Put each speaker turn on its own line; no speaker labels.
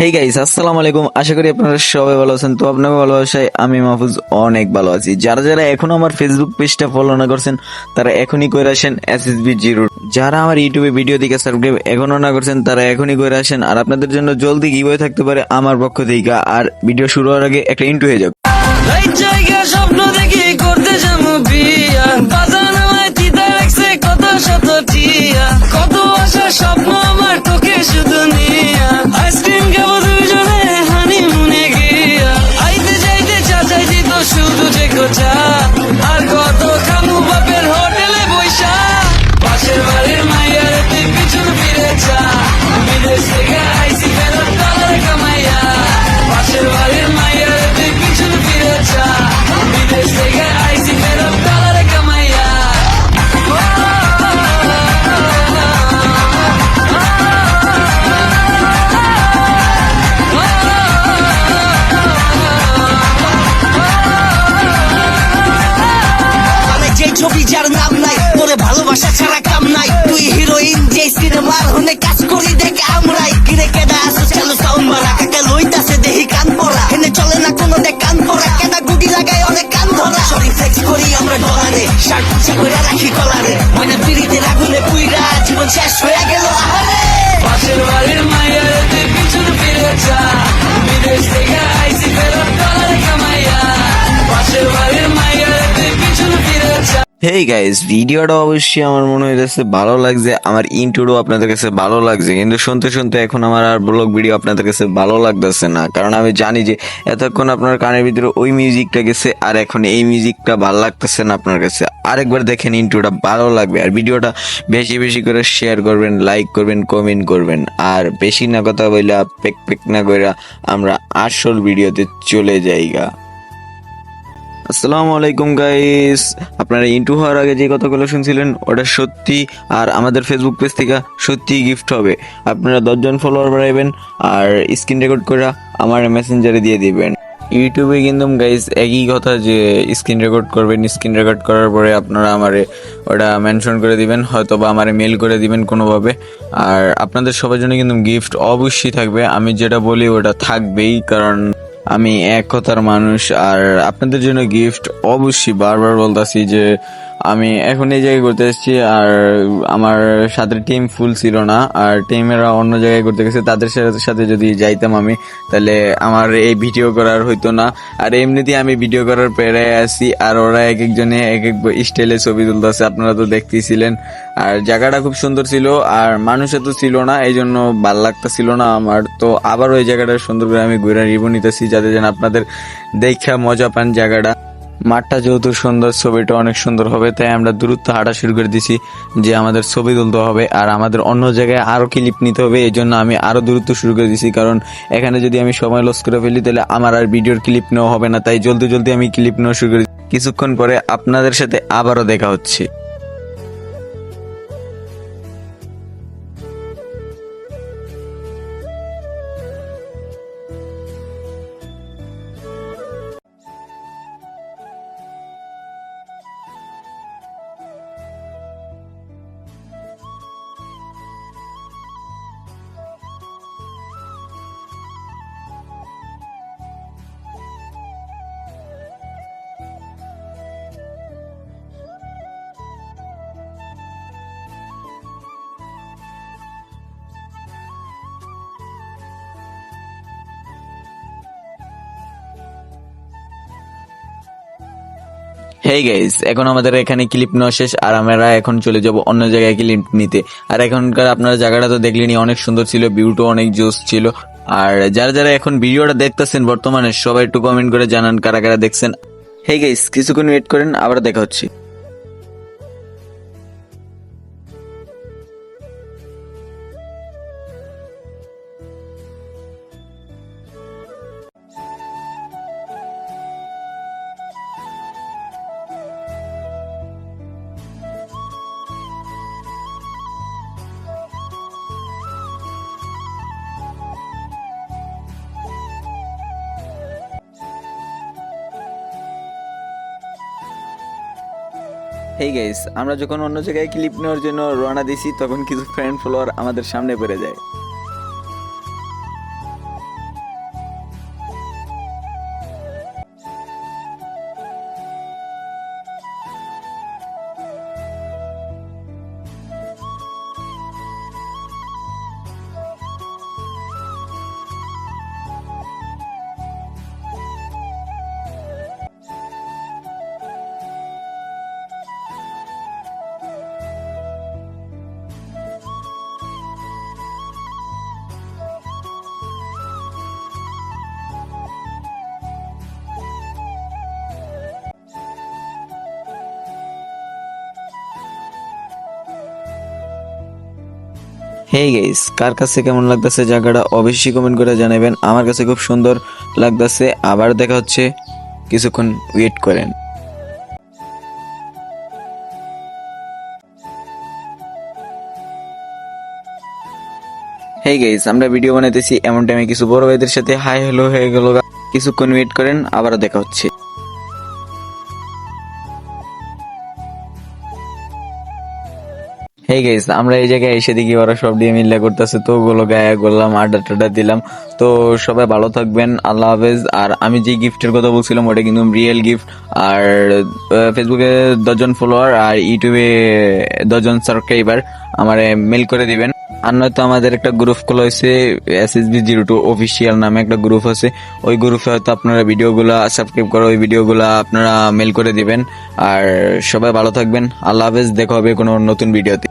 Hey guys, আসসালামু আলাইকুম। আশা করি আপনারা সবাই ভালো আছেন। তো আপনাকে ভালোবাসায় আমি মাহফুজ অনেক ভালো আছি। যারা যারা এখনো আমার ফেসবুক পেজটা ফলো না করছেন তারা এখনই করে আসেন SSB জিরো। যারা আমার ইউটিউবে ভিডিও দিকে সাবস্ক্রাইব এখনো না করছেন তারা এখনই করে আসেন। আর আপনাদের জন্য জলদি গিভওয়ে থাকতে পারে আমার পক্ষ থেকে। আর ভিডিও শুরু হওয়ার আগে একটা ইন্ট্রো হয়ে যাক।
এই জায়গা স্বপ্ন দেখি করতে যাবো বিয়া, বাজানো হয় চিতা রাখছে কত শত টিয়া, কত আশা স্বপ্ন আমার তোকে শুধু নিয়া, আইসক্রিম খাবো দুজনে হানিমুনে গিয়া, আইতে যাইতে চাচাই দিত শুধু যে কোচা, আর কত খামু বাপের হোটেলে বৈশা, পাশের বাড়ির মাইয়ার তুই পিছন ফিরে যা, বিদেশ থেকে আইসি ফেরত ডলার কামাইয়া, পাশের বাড়ির মাইয়ার তুই পিছন ফিরে যা, বিদেশ থেকে আইসি ফেরত ডলার কামাইয়া।
মানে যে ছবি যার নাম নাই, তোরে ভালোবাসা ছাড়া কাম নাই, তুই হিরোইন যে সিনেমার হনে কাজ করি দেখ আমরাই, কিরে কেডা আসো চালু সাউন্ড মারা, কাকে লইতাছে দেহি কান পড়া, হেনে চলে না কোনো দেখ কান পড়া, কেডা গুটি লাগাই অনেক কান ধরা, সরি ফ্লেক্স করি আমরা ডলারে, শার্ট পুছা কইরা রাখি কলারে, মানে পিড়িতে আগুনে পুইরা জীবন শেষ হয়ে গেল আহারে।
পাশের বাড়ির মাইয়ার তুই পিছন ফিরে যা, বিদেশ থেকে আইসি ফেরত ডলার কামাইয়া, পাশের বাড়ির মাইয়ার তুই পিছন ফিরে যা।
হেই গাইস, ভিডিওটা অবশ্যই আমার মনে হইতেছে ভালো লাগছে, আমার ইন্ট্রোও আপনাদের কাছে ভালো লাগছে, কিন্তু শুনতে শুনতে এখন আমার আর ব্লগ ভিডিও আপনাদের কাছে ভালো লাগতেছে না, কারণ আমি জানি যে এতক্ষণ আপনার কানের ভিতরে ওই মিউজিকটা গেছে আর এখন এই মিউজিকটা ভালো লাগতেছে না আপনার কাছে। আরেকবার দেখেন, ইন্ট্রোটা ভালো লাগবে। আর ভিডিওটা বেশি বেশি করে শেয়ার করবেন, লাইক করবেন, কমেন্ট করবেন। আর বেশি না কথা বইলা পেক পেক না কইরা আমরা আসল ভিডিওতে চলে যাইগা। আসসালামু আলাইকুম গাইস, আপনারা ইন্টু হওয়ার আগে যে কথাগুলো শুনছিলেন ওটা সত্যি, আর আমাদের ফেসবুক পেজ থেকে সত্যি গিফট হবে। আপনারা 10 জন ফলোয়ার বাড়াইবেন আর স্ক্রিন রেকর্ড করে আমার মেসেঞ্জারে দিয়ে দিবেন। ইউটিউবে কিন্তু গাইস একই কথা, যে স্ক্রিন রেকর্ড করবেন, স্ক্রিন রেকর্ড করার পরে আপনারা আমারে ওটা মেনশন করে দিবেন, হয়তো বা আমারে মেল করে দিবেন কোনোভাবে। আর আপনাদের সবার জন্য কিন্তু গিফট অবশ্যই থাকবে, আমি যেটা বলি ওটা থাকবেই, কারণ আমি এক কথার মানুষ। আর আপনাদের জন্য গিফট অবশ্যই, বারবার বলতেছি যে আমি এখন এই জায়গায় ঘুরতে এসেছি, আর আমার সাথে টিম ফুল ছিল না, আর টিমেরা অন্য জায়গায় ঘুরতে গেছে। তাদের সাথে যদি যাইতাম আমি, তাহলে আমার এই ভিডিও করার হইতো না। আর এমনিতেই আমি ভিডিও করার পেরায় আছি, আর ওরা এক একজনে এক এক স্টাইলে ছবি তুলতেছে, আপনারা তো দেখতেইছিলেন। আর জায়গাটা খুব সুন্দর ছিল, আর মানুষ এত ছিল না, এই জন্য ভাল লাগতেছিল না আমার। তো আবার ওই জায়গাটা সুন্দর করে আমি ঘুরে রিভিউ নিতেছি, যাতে যেন আপনাদের দেখা মজা পান জায়গাটা। মাঠটা যেহেতু সুন্দর, ছবিটা অনেক সুন্দর হবে, তাই আমরা দ্রুত হাঁটা শুরু করে দিছি যে আমাদের ছবি তুলতে হবে, আর আমাদের অন্য জায়গায় আরো ক্লিপ নিতে হবে। এই জন্য আমি আরো দ্রুত শুরু করে দিছি, কারণ এখানে যদি আমি সময় লস করে ফেলি তাহলে আমার আর ভিডিওর ক্লিপ নেওয়া হবে না। তাই জলদি জলদি আমি ক্লিপ নেওয়া শুরু করি। কিছুক্ষণ পরে আপনাদের সাথে আবারও দেখা হচ্ছে। হেই গাইস, এখন আমাদের এখানে ক্লিপ নেওয়া শেষ, আর আমরা এখন চলে যাব অন্য জায়গায় ক্লিপ নিতে। আর এখনকার আপনারা জায়গাটা তো দেখলেনি, অনেক সুন্দর ছিল, ভিউটাও অনেক জোস ছিল। আর যারা যারা এখন ভিডিওটা দেখতেছেন বর্তমানে, সবাই একটু কমেন্ট করে জানান কারা কারা দেখছেন। হেই গাইস, কিছুক্ষণ ওয়েট করেন, আবার দেখা হচ্ছে। হেই গাইস, আমরা যখন অন্য জায়গায় ক্লিপ নেওয়ার জন্য রওনা দিছি, তখন কিছু ফ্রেন্ড ফলোয়ার আমাদের সামনে পড়ে যায়। হেই গাইস, কার কাছে কেমন লাগতেছে জায়গাটা অবশ্যই কমেন্ট করে জানাবেন। আমার কাছে খুব সুন্দর লাগতেছে। আবার দেখা হচ্ছে, কিছুক্ষণ ওয়েট করেন। হেই গাইস, আমরা ভিডিও বানাইতেছি এমন টাইমে কিছু বড় ভাইদের সাথে হাই হ্যালো হয়ে গেল। কিছুক্ষণ ওয়েট করেন, আবার দেখা হচ্ছে। হেই গাইস, আমরা এই জায়গায় এসে দেখি ওরা সব দিয়ে মিল্লা করতেছে, তো ওগুলো গায়ে করলাম, আড্ডা টাড্ডা দিলাম। তো সবাই ভালো থাকবেন, আল্লাহ হাফেজ। আর আমি যে গিফটের কথা বলছিলাম ওটা কিন্তু রিয়েল গিফট। আর ফেসবুকে 10জন ফলোয়ার আর ইউটিউবে 10জন সাবস্ক্রাইবার আমার মেল করে দিবেন। আর নয়তো আমাদের একটা গ্রুপ খোলা হয়েছে, SSB02 অফিসিয়াল নামে একটা গ্রুপ আছে। ওই গ্রুপে হয়তো আপনারা ভিডিওগুলা সাবস্ক্রাইব করে ওই ভিডিওগুলা আপনারা মেল করে দিবেন। আর সবাই ভালো থাকবেন, আল্লাহ হাফেজ। দেখা হবে কোনো নতুন ভিডিওতে।